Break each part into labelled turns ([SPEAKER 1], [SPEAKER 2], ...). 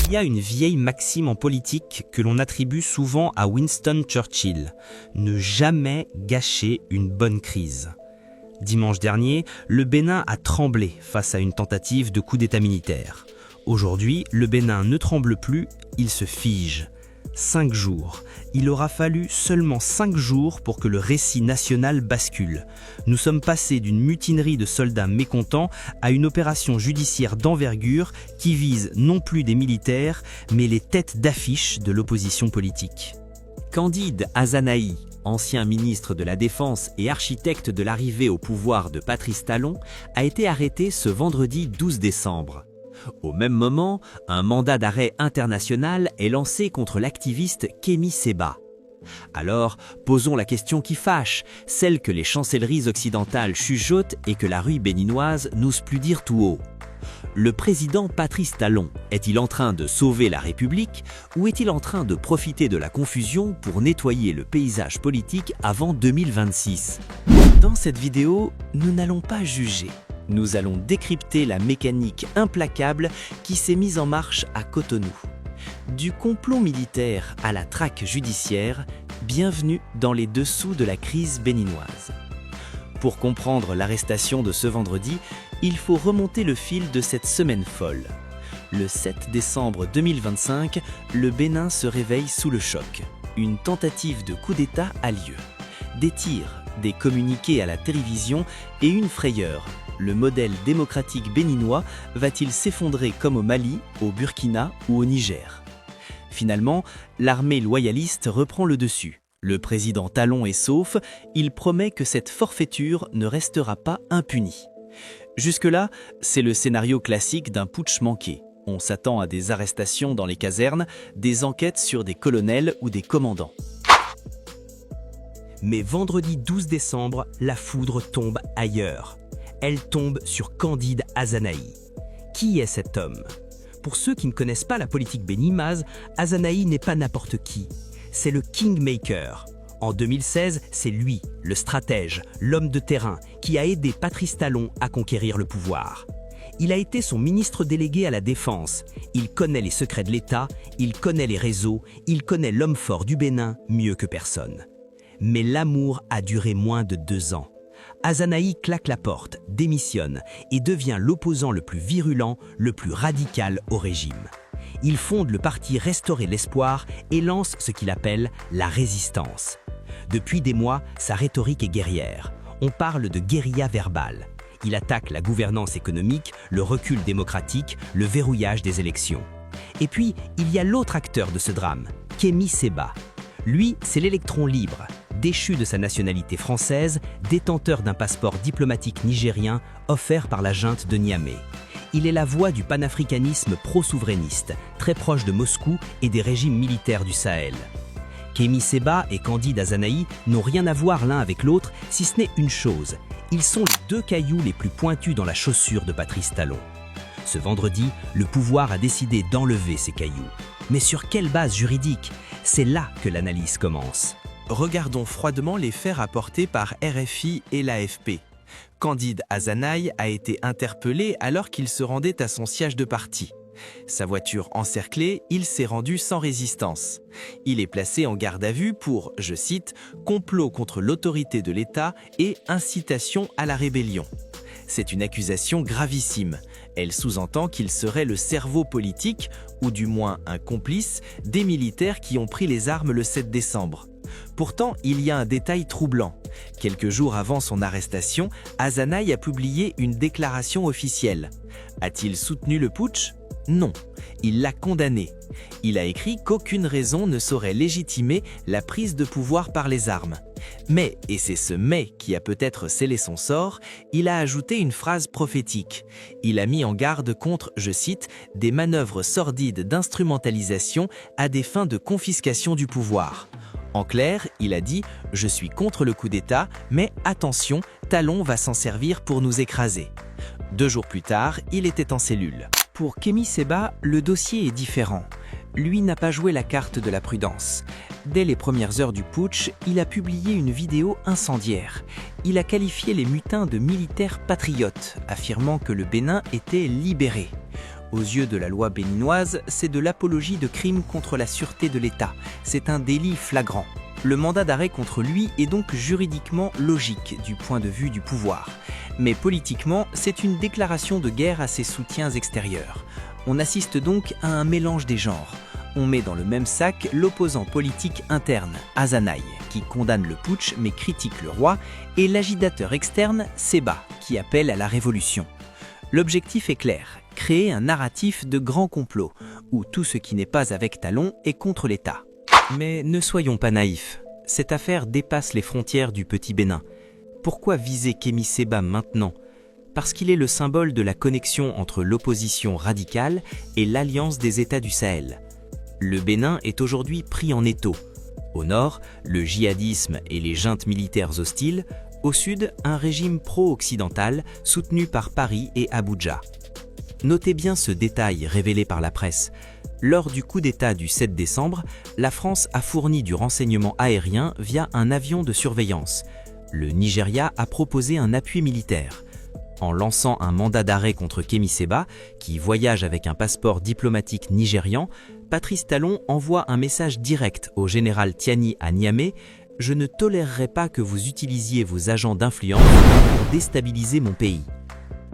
[SPEAKER 1] Il y a une vieille maxime en politique que l'on attribue souvent à Winston Churchill: ne jamais gâcher une bonne crise. Dimanche dernier, le Bénin a tremblé face à une tentative de coup d'État militaire. Aujourd'hui, le Bénin ne tremble plus, il se fige. 5 jours. Il aura fallu seulement 5 jours pour que le récit national bascule. Nous sommes passés d'une mutinerie de soldats mécontents à une opération judiciaire d'envergure qui vise non plus des militaires, mais les têtes d'affiche de l'opposition politique.
[SPEAKER 2] Candide Azanahi, ancien ministre de la Défense et architecte de l'arrivée au pouvoir de Patrice Talon, a été arrêté ce vendredi 12 décembre. Au même moment, un mandat d'arrêt international est lancé contre l'activiste Kémi Séba. Alors, posons la question qui fâche, celle que les chancelleries occidentales chuchotent et que la rue béninoise n'ose plus dire tout haut. Le président Patrice Talon est-il en train de sauver la République ou est-il en train de profiter de la confusion pour nettoyer le paysage politique avant 2026 ? Dans cette vidéo, nous n'allons pas juger. Nous allons décrypter la mécanique implacable qui s'est mise en marche à Cotonou. Du complot militaire à la traque judiciaire, bienvenue dans les dessous de la crise béninoise. Pour comprendre l'arrestation de ce vendredi, il faut remonter le fil de cette semaine folle. Le 7 décembre 2025, le Bénin se réveille sous le choc. Une tentative de coup d'État a lieu. Des tirs, des communiqués à la télévision et une frayeur. Le modèle démocratique béninois va-t-il s'effondrer comme au Mali, au Burkina ou au Niger ? Finalement, l'armée loyaliste reprend le dessus. Le président Talon est sauf, il promet que cette forfaiture ne restera pas impunie. Jusque-là, c'est le scénario classique d'un putsch manqué. On s'attend à des arrestations dans les casernes, des enquêtes sur des colonels ou des commandants.
[SPEAKER 1] Mais vendredi 12 décembre, la foudre tombe ailleurs. Elle tombe sur Candide Azanahi. Qui est cet homme ? Pour ceux qui ne connaissent pas la politique béninoise, Azanahi n'est pas n'importe qui. C'est le Kingmaker. En 2016, c'est lui, le stratège, l'homme de terrain, qui a aidé Patrice Talon à conquérir le pouvoir. Il a été son ministre délégué à la Défense. Il connaît les secrets de l'État, il connaît les réseaux, il connaît l'homme fort du Bénin mieux que personne. Mais l'amour a duré moins de 2 ans. Azanahi claque la porte, démissionne et devient l'opposant le plus virulent, le plus radical au régime. Il fonde le parti Restaurer l'Espoir et lance ce qu'il appelle la résistance. Depuis des mois, sa rhétorique est guerrière. On parle de guérilla verbale. Il attaque la gouvernance économique, le recul démocratique, le verrouillage des élections. Et puis, il y a l'autre acteur de ce drame, Kémi Séba. Lui, c'est l'électron libre. Déchu de sa nationalité française, détenteur d'un passeport diplomatique nigérien offert par la junte de Niamey. Il est la voix du panafricanisme pro-souverainiste, très proche de Moscou et des régimes militaires du Sahel. Kémi Séba et Candide Azanahi n'ont rien à voir l'un avec l'autre, si ce n'est une chose. Ils sont les 2 cailloux les plus pointus dans la chaussure de Patrice Talon. Ce vendredi, le pouvoir a décidé d'enlever ces cailloux. Mais sur quelle base juridique ? C'est là que l'analyse commence.
[SPEAKER 3] Regardons froidement les faits rapportés par RFI et l'AFP. Candide Azanahi a été interpellé alors qu'il se rendait à son siège de parti. Sa voiture encerclée, il s'est rendu sans résistance. Il est placé en garde à vue pour, je cite, « complot contre l'autorité de l'État et incitation à la rébellion ». C'est une accusation gravissime. Elle sous-entend qu'il serait le cerveau politique, ou du moins un complice, des militaires qui ont pris les armes le 7 décembre. Pourtant, il y a un détail troublant. Quelques jours avant son arrestation, Azanahi a publié une déclaration officielle. A-t-il soutenu le putsch ? Non, il l'a condamné. Il a écrit qu'aucune raison ne saurait légitimer la prise de pouvoir par les armes. Mais, et c'est ce « mais » qui a peut-être scellé son sort, il a ajouté une phrase prophétique. Il a mis en garde contre, je cite, « des manœuvres sordides d'instrumentalisation à des fins de confiscation du pouvoir ». En clair, il a dit « Je suis contre le coup d'État, mais attention, Talon va s'en servir pour nous écraser ». 2 jours plus tard, il était en cellule.
[SPEAKER 4] Pour Kémi Séba, le dossier est différent. Lui n'a pas joué la carte de la prudence. Dès les premières heures du putsch, il a publié une vidéo incendiaire. Il a qualifié les mutins de militaires patriotes, affirmant que le Bénin était libéré. Aux yeux de la loi béninoise, c'est de l'apologie de crimes contre la sûreté de l'État. C'est un délit flagrant. Le mandat d'arrêt contre lui est donc juridiquement logique du point de vue du pouvoir. Mais politiquement, c'est une déclaration de guerre à ses soutiens extérieurs. On assiste donc à un mélange des genres. On met dans le même sac l'opposant politique interne, Azanaï, qui condamne le putsch mais critique le roi, et l'agitateur externe, Séba, qui appelle à la révolution. L'objectif est clair, créer un narratif de grand complot, où tout ce qui n'est pas avec Talon est contre l'État. Mais ne soyons pas naïfs, cette affaire dépasse les frontières du petit Bénin. Pourquoi viser Kémi Séba maintenant ? Parce qu'il est le symbole de la connexion entre l'opposition radicale et l'alliance des États du Sahel. Le Bénin est aujourd'hui pris en étau. Au nord, le djihadisme et les juntes militaires hostiles. Au sud, un régime pro-occidental soutenu par Paris et Abuja. Notez bien ce détail révélé par la presse. Lors du coup d'État du 7 décembre, la France a fourni du renseignement aérien via un avion de surveillance. Le Nigeria a proposé un appui militaire. En lançant un mandat d'arrêt contre Kémi Séba, qui voyage avec un passeport diplomatique nigérian, Patrice Talon envoie un message direct au général Tiani à Niamey « Je ne tolérerai pas que vous utilisiez vos agents d'influence pour déstabiliser mon pays ».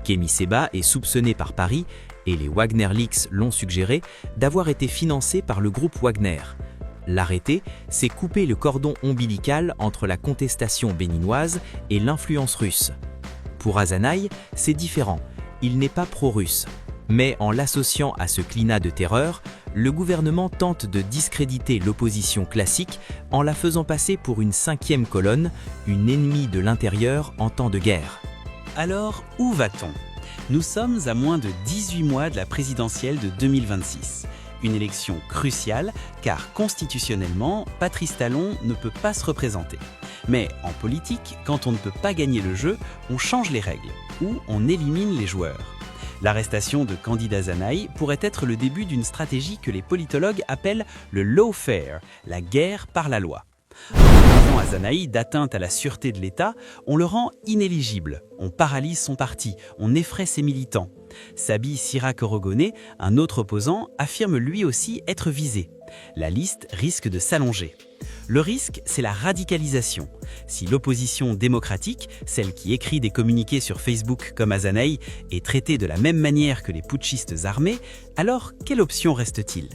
[SPEAKER 4] Kémi Séba est soupçonné par Paris, et les Wagner Leaks l'ont suggéré, d'avoir été financé par le groupe Wagner. L'arrêter, c'est couper le cordon ombilical entre la contestation béninoise et l'influence russe. Pour Azanaï, c'est différent, il n'est pas pro-russe. Mais en l'associant à ce climat de terreur, le gouvernement tente de discréditer l'opposition classique en la faisant passer pour une cinquième colonne, une ennemie de l'intérieur en temps de guerre.
[SPEAKER 5] Alors, où va-t-on ? Nous sommes à moins de 18 mois de la présidentielle de 2026. Une élection cruciale car constitutionnellement, Patrice Talon ne peut pas se représenter. Mais en politique, quand on ne peut pas gagner le jeu, on change les règles ou on élimine les joueurs. L'arrestation de Candide Azanaï pourrait être le début d'une stratégie que les politologues appellent le lawfare, la guerre par la loi. En accusant Azanaï d'atteinte à la sûreté de l'État, on le rend inéligible, on paralyse son parti, on effraie ses militants. Sabi Sira-Korogoné, un autre opposant, affirme lui aussi être visé. La liste risque de s'allonger. Le risque, c'est la radicalisation. Si l'opposition démocratique, celle qui écrit des communiqués sur Facebook comme Azanaï, est traitée de la même manière que les putschistes armés, alors quelle option reste-t-il ?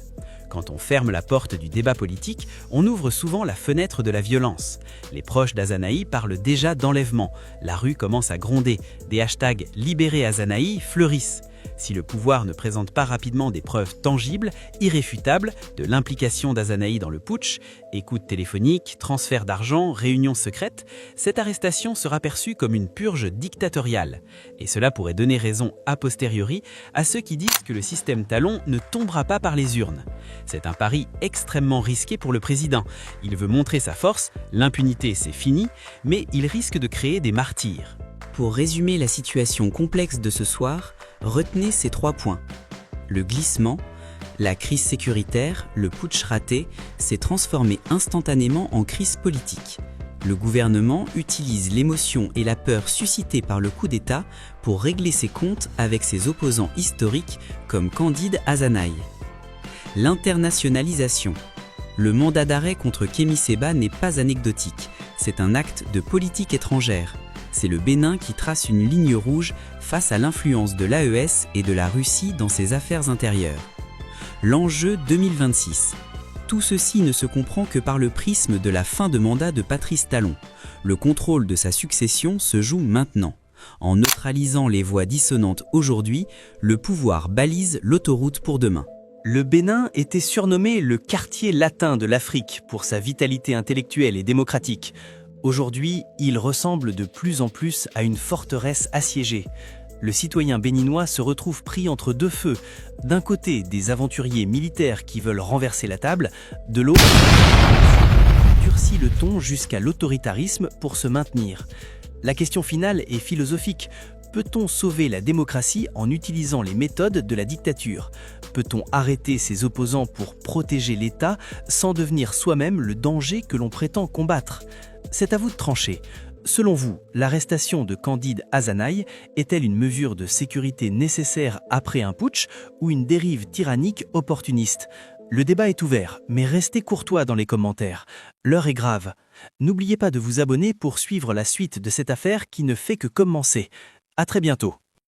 [SPEAKER 5] Quand on ferme la porte du débat politique, on ouvre souvent la fenêtre de la violence. Les proches d'Azanaï parlent déjà d'enlèvement. La rue commence à gronder. Des hashtags « Libérez Azanaï » fleurissent. Si le pouvoir ne présente pas rapidement des preuves tangibles, irréfutables, de l'implication d'Azanaï dans le putsch, écoute téléphonique, transfert d'argent, réunions secrètes, cette arrestation sera perçue comme une purge dictatoriale. Et cela pourrait donner raison a posteriori à ceux qui disent que le système Talon ne tombera pas par les urnes. C'est un pari extrêmement risqué pour le président. Il veut montrer sa force, l'impunité c'est fini, mais il risque de créer des martyrs.
[SPEAKER 4] Pour résumer la situation complexe de ce soir, retenez ces 3 points. Le glissement, la crise sécuritaire, le putsch raté, s'est transformé instantanément en crise politique. Le gouvernement utilise l'émotion et la peur suscitées par le coup d'État pour régler ses comptes avec ses opposants historiques comme Candide Azanaï. L'internationalisation. Le mandat d'arrêt contre Kémi Séba n'est pas anecdotique, c'est un acte de politique étrangère. C'est le Bénin qui trace une ligne rouge face à l'influence de l'AES et de la Russie dans ses affaires intérieures. L'enjeu 2026. Tout ceci ne se comprend que par le prisme de la fin de mandat de Patrice Talon. Le contrôle de sa succession se joue maintenant. En neutralisant les voix dissonantes aujourd'hui, le pouvoir balise l'autoroute pour demain.
[SPEAKER 1] Le Bénin était surnommé le quartier latin de l'Afrique pour sa vitalité intellectuelle et démocratique. Aujourd'hui, il ressemble de plus en plus à une forteresse assiégée. Le citoyen béninois se retrouve pris entre deux feux. D'un côté, des aventuriers militaires qui veulent renverser la table, de l'autre, durcit le ton jusqu'à l'autoritarisme pour se maintenir. La question finale est philosophique. Peut-on sauver la démocratie en utilisant les méthodes de la dictature ? Peut-on arrêter ses opposants pour protéger l'État sans devenir soi-même le danger que l'on prétend combattre ? C'est à vous de trancher.
[SPEAKER 4] Selon vous, l'arrestation de Candide Azanaï est-elle une mesure de sécurité nécessaire après un putsch ou une dérive tyrannique opportuniste? Le débat est ouvert, mais restez courtois dans les commentaires. L'heure est grave. N'oubliez pas de vous abonner pour suivre la suite de cette affaire qui ne fait que commencer. À très bientôt.